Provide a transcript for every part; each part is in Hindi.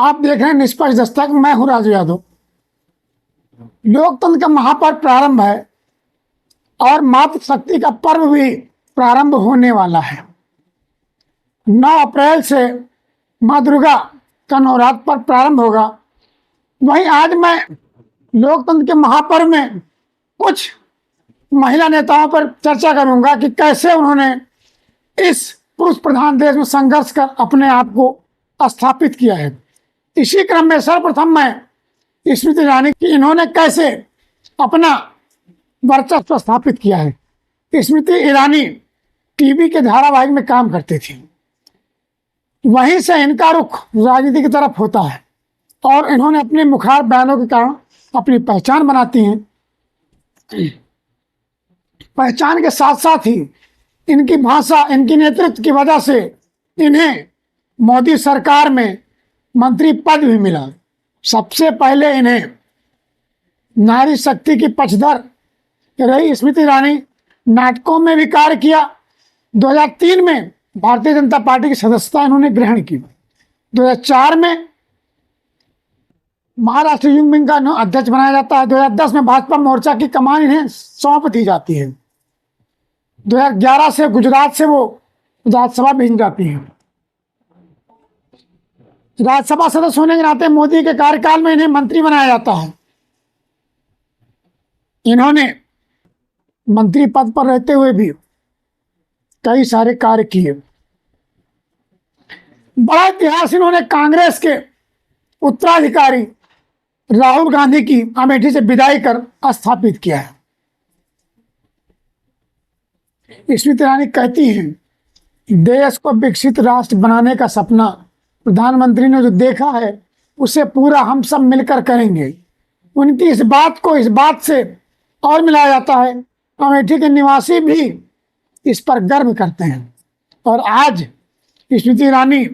आप देख रहे हैं निष्पक्ष दस्तक, मैं हूं राजू यादव। लोकतंत्र का महापर्व प्रारंभ है और मातृशक्ति का पर्व भी प्रारंभ होने वाला है। 9 अप्रैल से माँ दुर्गा का नवरात्र पर्व प्रारंभ होगा। वहीं आज मैं लोकतंत्र के महापर्व में कुछ महिला नेताओं पर चर्चा करूंगा कि कैसे उन्होंने इस पुरुष प्रधान देश में संघर्ष कर अपने आप को स्थापित किया है। इसी क्रम में सर्वप्रथम मैं स्मृति ईरानी की इन्होंने कैसे अपना वर्चस्व स्थापित किया है। स्मृति ईरानी टीवी के धारावाहिक में काम करती थी, वहीं से इनका रुख राजनीति की तरफ होता है और इन्होंने अपने मुखार बयानों के कारण अपनी पहचान बनाती हैं। पहचान के साथ साथ ही इनकी भाषा, इनकी नेतृत्व की वजह से इन्हें मोदी सरकार में मंत्री पद भी मिला। सबसे पहले इन्हें नारी शक्ति की पक्षधर रही स्मृति ईरानी नाटकों में भी कार्य किया। 2003 में भारतीय जनता पार्टी की सदस्यता इन्होंने ग्रहण की। 2004 में महाराष्ट्र युवा विंग का अध्यक्ष बनाया जाता है। 2010 में भाजपा मोर्चा की कमान इन्हें सौंप दी जाती है। 2011 से गुजरात से वो राज्यसभा भेजी जाती है। राज्यसभा सदस्य होने के नाते मोदी के कार्यकाल में इन्हें मंत्री बनाया जाता है। इन्होंने मंत्री पद पर रहते हुए भी कई सारे कार्य किए। बड़ा इतिहास इन्होंने कांग्रेस के उत्तराधिकारी राहुल गांधी की अमेठी से विदाई कर स्थापित किया है। स्मृति ईरानी कहती हैं, देश को विकसित राष्ट्र बनाने का सपना प्रधानमंत्री ने जो देखा है उसे पूरा हम सब मिलकर करेंगे। उनकी इस बात से और मिलाया जाता है। अमेठी के निवासी भी इस पर गर्व करते हैं। और आज स्मृति ईरानी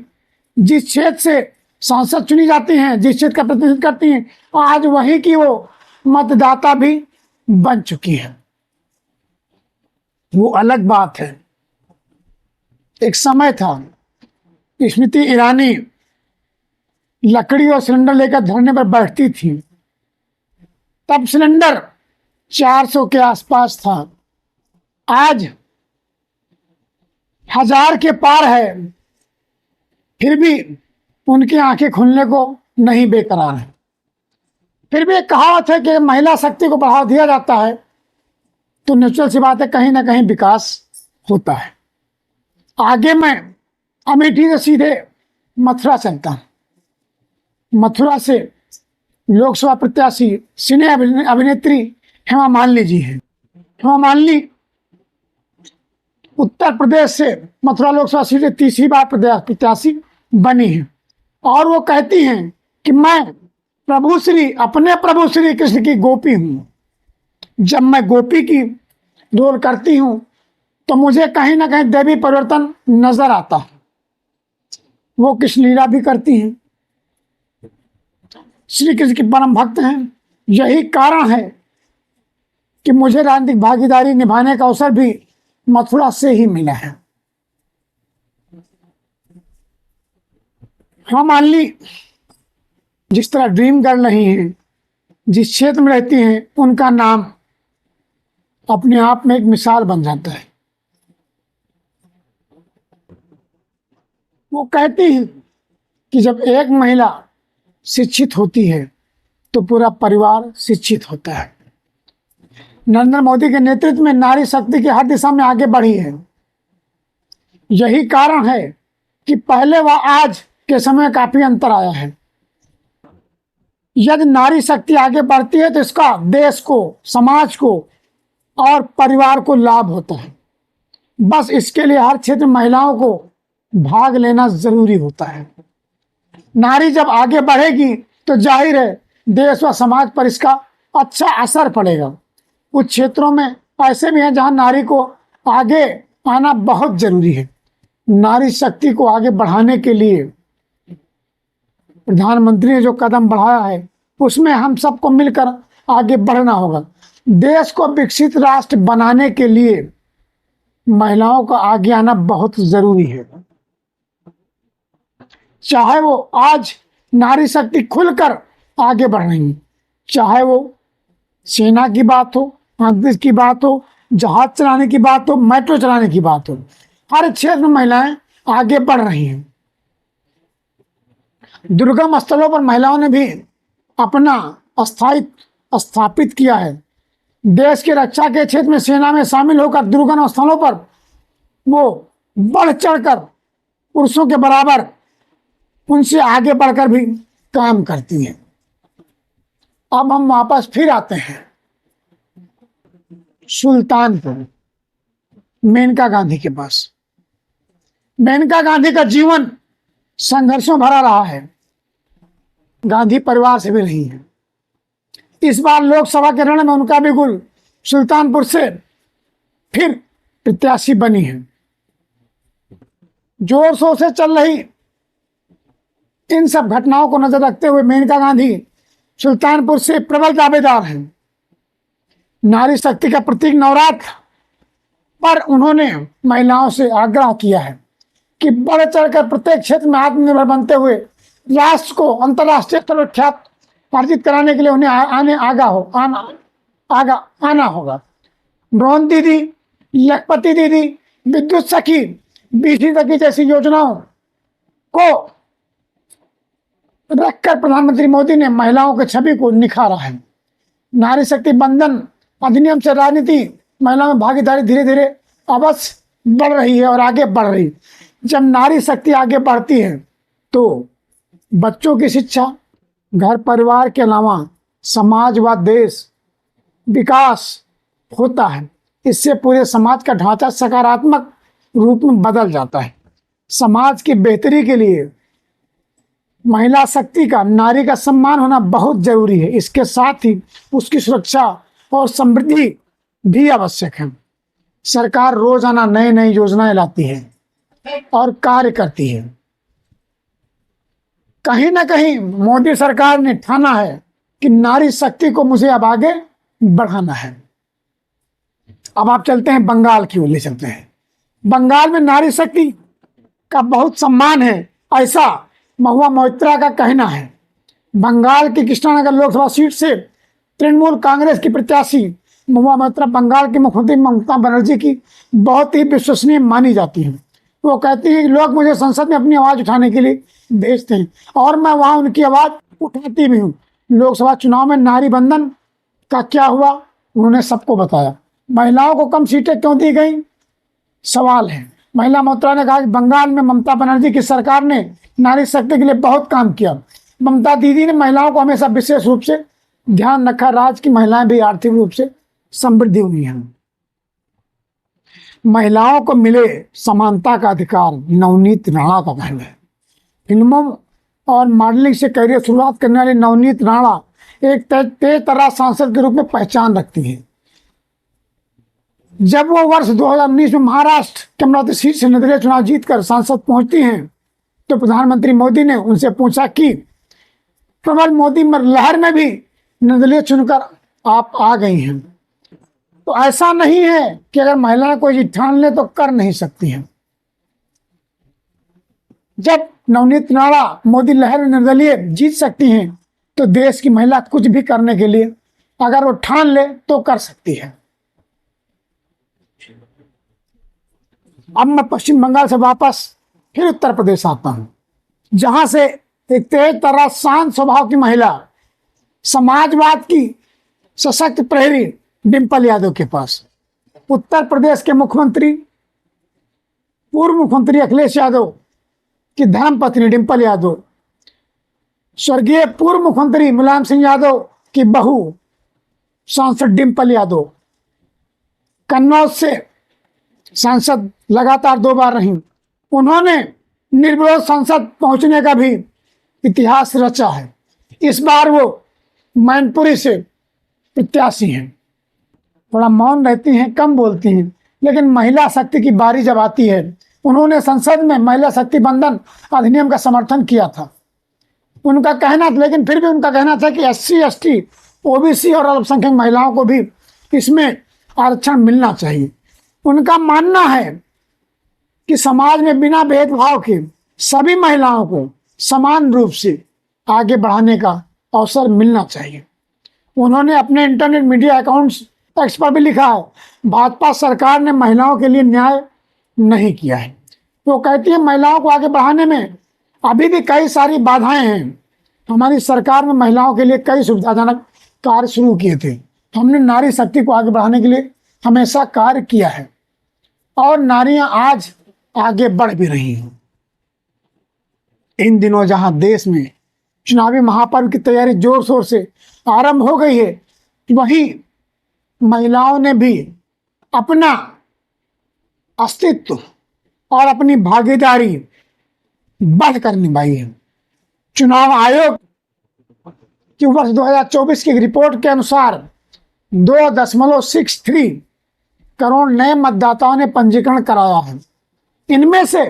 जिस क्षेत्र से सांसद चुनी जाती हैं, जिस क्षेत्र का प्रतिनिधित्व करती हैं, आज वहीं की वो मतदाता भी बन चुकी है। वो अलग बात है। एक समय था स्मृति ईरानी लकड़ी और सिलेंडर लेकर धरने पर बैठती थी। तब सिलेंडर 400 के आसपास था, आज 1000 के पार है। फिर भी उनकी आंखें खुलने को नहीं बेकरार है। फिर भी एक कहावत है कि महिला शक्ति को बढ़ावा दिया जाता है तो नेचुरल सी बात है, कहीं ना कहीं विकास होता है। आगे मैं अमेठी से सीधे मथुरा चलता हूं। मथुरा से लोकसभा प्रत्याशी सिने अभिनेत्री हेमा मालिनी जी हैं। हेमा मालिनी उत्तर प्रदेश से मथुरा लोकसभा सीट से तीसरी बार प्रत्याशी बनी है और वो कहती हैं कि मैं अपने प्रभु श्री कृष्ण की गोपी हूँ। जब मैं गोपी की रोल करती हूँ तो मुझे कहीं ना कहीं देवी परिवर्तन नजर आता है। वो कृष्ण लीला भी करती हैं, श्री कृष्ण की परम भक्त हैं। यही कारण है कि मुझे राजनीतिक भागीदारी निभाने का अवसर भी मथुरा से ही मिला है। हम मालिनी जिस तरह ड्रीम गर्ल नहीं है, जिस क्षेत्र में रहती हैं उनका नाम अपने आप में एक मिसाल बन जाता है। वो कहती हैं कि जब एक महिला शिक्षित होती है तो पूरा परिवार शिक्षित होता है। नरेंद्र मोदी के नेतृत्व में नारी शक्ति की हर दिशा में आगे बढ़ी है। यही कारण है कि पहले व आज के समय काफी अंतर आया है। यदि नारी शक्ति आगे बढ़ती है तो इसका देश को, समाज को और परिवार को लाभ होता है। बस इसके लिए हर क्षेत्र में महिलाओं को भाग लेना जरूरी होता है। नारी जब आगे बढ़ेगी तो जाहिर है देश व समाज पर इसका अच्छा असर पड़ेगा। कुछ क्षेत्रों में ऐसे भी हैं जहां नारी को आगे आना बहुत जरूरी है। नारी शक्ति को आगे बढ़ाने के लिए प्रधानमंत्री ने जो कदम बढ़ाया है उसमें हम सबको मिलकर आगे बढ़ना होगा। देश को विकसित राष्ट्र बनाने के लिए महिलाओं का आगे आना बहुत जरूरी है। चाहे वो आज नारी शक्ति खुलकर आगे बढ़ रही है, चाहे वो सेना की बात हो, अंतरिक्ष की बात हो, जहाज चलाने की बात हो, मेट्रो चलाने की बात हो, हर क्षेत्र में महिलाएं आगे बढ़ रही हैं। दुर्गम स्थलों पर महिलाओं ने भी अपना अस्तित्व स्थापित किया है। देश की रक्षा के क्षेत्र में सेना में शामिल होकर दुर्गम स्थलों पर वो बढ़ चढ़कर पुरुषों के बराबर उनसे आगे बढ़कर भी काम करती हैं। अब हम वापस फिर आते हैं सुल्तानपुर, मेनका गांधी के पास। मेनका गांधी का जीवन संघर्षों भरा रहा है। गांधी परिवार से भी नहीं है। इस बार लोकसभा के रण में उनका भी गुल सुल्तानपुर से फिर प्रत्याशी बनी है। जोर शोर से चल रही इन सब घटनाओं को नजर रखते हुए मेनका गांधी सुल्तानपुर से प्रबल दावेदार हैं। नारी शक्ति का प्रतीक नवरात्र पर उन्होंने महिलाओं से आग्रह किया है कि बढ़ चढ़कर प्रत्येक क्षेत्र में आत्मनिर्भर बनते हुए राष्ट्र को अंतर्राष्ट्रीय स्तर पर ख्याति अर्जित कराने के लिए उन्हें आना होगा। ड्रोन दीदी, लखपति दीदी, विद्युत सखी, बिजली सखी जैसी योजनाओं को रखकर प्रधानमंत्री मोदी ने महिलाओं की छवि को निखारा है। नारी शक्ति बंधन अधिनियम से राजनीति महिलाओं में भागीदारी धीरे धीरे अवश्य बढ़ रही है और आगे बढ़ रही। जब नारी शक्ति आगे बढ़ती है तो बच्चों की शिक्षा, घर परिवार के अलावा समाज व देश विकास होता है। इससे पूरे समाज का ढांचा सकारात्मक रूप में बदल जाता है। समाज की बेहतरी के लिए महिला शक्ति का, नारी का सम्मान होना बहुत जरूरी है। इसके साथ ही उसकी सुरक्षा और समृद्धि भी आवश्यक है। सरकार रोजाना नई नई योजनाएं लाती है और कार्य करती है। कहीं ना कहीं मोदी सरकार ने ठाना है कि नारी शक्ति को मुझे अब आगे बढ़ाना है। अब आप चलते हैं बंगाल की ओर ले चलते हैं। बंगाल में नारी शक्ति का बहुत सम्मान है, ऐसा महुआ मोइत्रा का कहना है। बंगाल की कृष्णानगर लोकसभा सीट से तृणमूल कांग्रेस की प्रत्याशी महुआ मोइत्रा बंगाल की मुख्यमंत्री ममता बनर्जी की बहुत ही विश्वसनीय मानी जाती है। वो कहती है कि लोग मुझे संसद में अपनी आवाज़ उठाने के लिए भेजते हैं और मैं वहाँ उनकी आवाज़ उठाती भी हूँ। लोकसभा चुनाव में नारी बंधन का क्या हुआ, उन्होंने सबको बताया। महिलाओं को कम सीटें क्यों दी गई, सवाल है। महिला मोइत्रा ने कहा कि बंगाल में ममता बनर्जी की सरकार ने नारी शक्ति के लिए बहुत काम किया। ममता दीदी ने महिलाओं को हमेशा विशेष रूप से ध्यान रखा। राज्य की महिलाएं भी आर्थिक रूप से समृद्धि हुई हैं। महिलाओं को मिले समानता का अधिकार नवनीत राणा का कहना है। फिल्मों और मॉडलिंग से करियर शुरुआत करने वाली नवनीत राणा एक तेज तर्रार सांसद के रूप में पहचान रखती है। जब वो वर्ष 2019 में महाराष्ट्र के अमरावती सीट से निर्दलीय चुनाव जीतकर सांसद पहुंचती हैं तो प्रधानमंत्री मोदी ने उनसे पूछा कि प्रबल मोदी लहर में भी निर्दलीय चुनकर आप आ गई हैं, तो ऐसा नहीं है कि अगर महिलाएं कोई चीज ठान ले तो कर नहीं सकती हैं। जब नवनीत राणा मोदी लहर निर्दलीय जीत सकती हैं तो देश की महिला कुछ भी करने के लिए अगर वो ठान ले तो कर सकती है। अब मैं पश्चिम बंगाल से वापस फिर उत्तर प्रदेश आता हूं, जहां से एक तेज तर्रार शांत स्वभाव की महिला, समाजवाद की सशक्त प्रहरी डिंपल यादव के पास उत्तर प्रदेश के मुख्यमंत्री, पूर्व मुख्यमंत्री अखिलेश यादव की धर्मपत्नी डिंपल यादव, स्वर्गीय पूर्व मुख्यमंत्री मुलायम सिंह यादव की बहू सांसद डिंपल यादव, कन्नौज से सांसद लगातार 2 बार रही। उन्होंने निर्विरोध संसद पहुंचने का भी इतिहास रचा है। इस बार वो मैनपुरी से प्रत्याशी हैं। थोड़ा मौन रहती हैं, कम बोलती हैं, लेकिन महिला शक्ति की बारी जब आती है, उन्होंने संसद में महिला शक्ति बंधन अधिनियम का समर्थन किया था। उनका कहना, लेकिन फिर भी उनका कहना था कि SC, ST, OBC और अल्पसंख्यक महिलाओं को भी इसमें आरक्षण मिलना चाहिए। उनका मानना है कि समाज में बिना भेदभाव के सभी महिलाओं को समान रूप से आगे बढ़ाने का अवसर मिलना चाहिए। उन्होंने अपने इंटरनेट मीडिया अकाउंट्स एक्स पर भी लिखा है, भाजपा सरकार ने महिलाओं के लिए न्याय नहीं किया है। वो कहती है महिलाओं को आगे बढ़ाने में अभी भी कई सारी बाधाएं हैं। हमारी सरकार ने महिलाओं के लिए कई सुविधाजनक कार्य शुरू किए थे। हमने नारी शक्ति को आगे बढ़ाने के लिए हमेशा कार्य किया है और नारियां आज आगे बढ़ भी रही हैं। इन दिनों जहां देश में चुनावी महापर्व की तैयारी जोर शोर से आरंभ हो गई है, वहीं महिलाओं ने भी अपना अस्तित्व और अपनी भागीदारी बढ़कर निभाई है। चुनाव आयोग की वर्ष 2024 की रिपोर्ट के अनुसार 2.63 करोड़ नए मतदाताओं ने पंजीकरण कराया है। इनमें से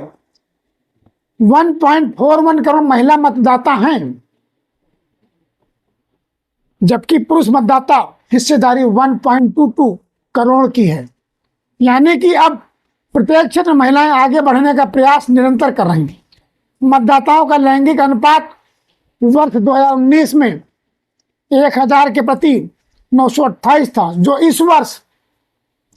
1.41 करोड़ महिला मतदाता हैं, जबकि पुरुष मतदाता हिस्सेदारी 1.22 करोड़ की है। यानी कि अब प्रत्येक क्षेत्र में महिलाएं आगे बढ़ने का प्रयास निरंतर कर रही हैं। मतदाताओं का लैंगिक अनुपात वर्ष 2019 में 1000 के प्रति 928 था, जो इस वर्ष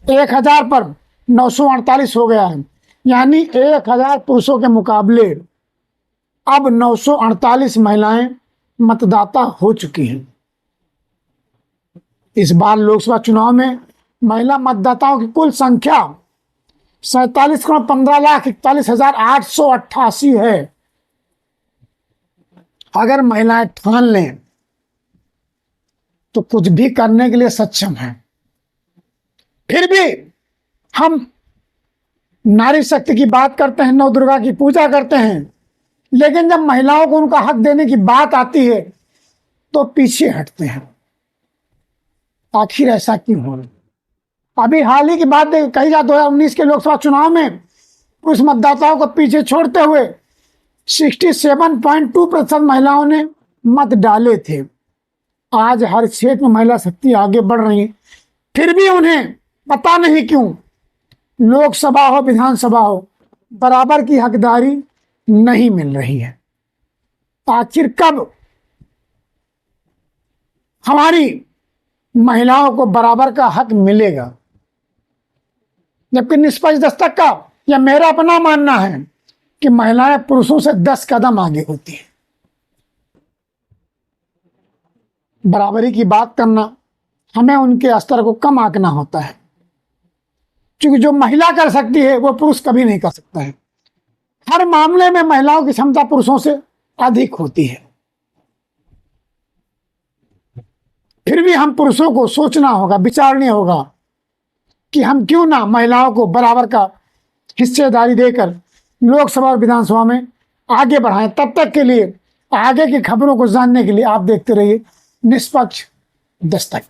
1000 पर 948 हो गया है। यानी 1000 पुरुषों के मुकाबले अब 948 महिलाएं मतदाता हो चुकी हैं। इस बार लोकसभा चुनाव में महिला मतदाताओं की कुल संख्या 47,15,41,888 है। अगर महिलाएं ठान लें तो कुछ भी करने के लिए सक्षम हैं। फिर भी हम नारी शक्ति की बात करते हैं, नव दुर्गा की पूजा करते हैं, लेकिन जब महिलाओं को उनका हक देने की बात आती है तो पीछे हटते हैं। आखिर ऐसा क्यों हो रहा है? अभी हाल ही की बात कही जाए, 2019 के लोकसभा चुनाव में पुरुष मतदाताओं को पीछे छोड़ते हुए 67.2% महिलाओं ने मत डाले थे। आज हर क्षेत्र में महिला शक्ति आगे बढ़ रही है, फिर भी उन्हें पता नहीं क्यों लोकसभा हो विधानसभा हो बराबर की हकदारी नहीं मिल रही है। आखिर कब हमारी महिलाओं को बराबर का हक मिलेगा? जबकि निष्पक्ष दस्तक का या मेरा अपना मानना है कि महिलाएं पुरुषों से 10 कदम आगे होती हैं। बराबरी की बात करना, हमें उनके स्तर को कम आंकना होता है, क्योंकि जो महिला कर सकती है वो पुरुष कभी नहीं कर सकता है। हर मामले में महिलाओं की क्षमता पुरुषों से अधिक होती है। फिर भी हम पुरुषों को सोचना होगा, विचारना होगा कि हम क्यों ना महिलाओं को बराबर का हिस्सेदारी देकर लोकसभा और विधानसभा में आगे बढ़ाएं। तब तक के लिए आगे की खबरों को जानने के लिए आप देखते रहिए निष्पक्ष दस्तक।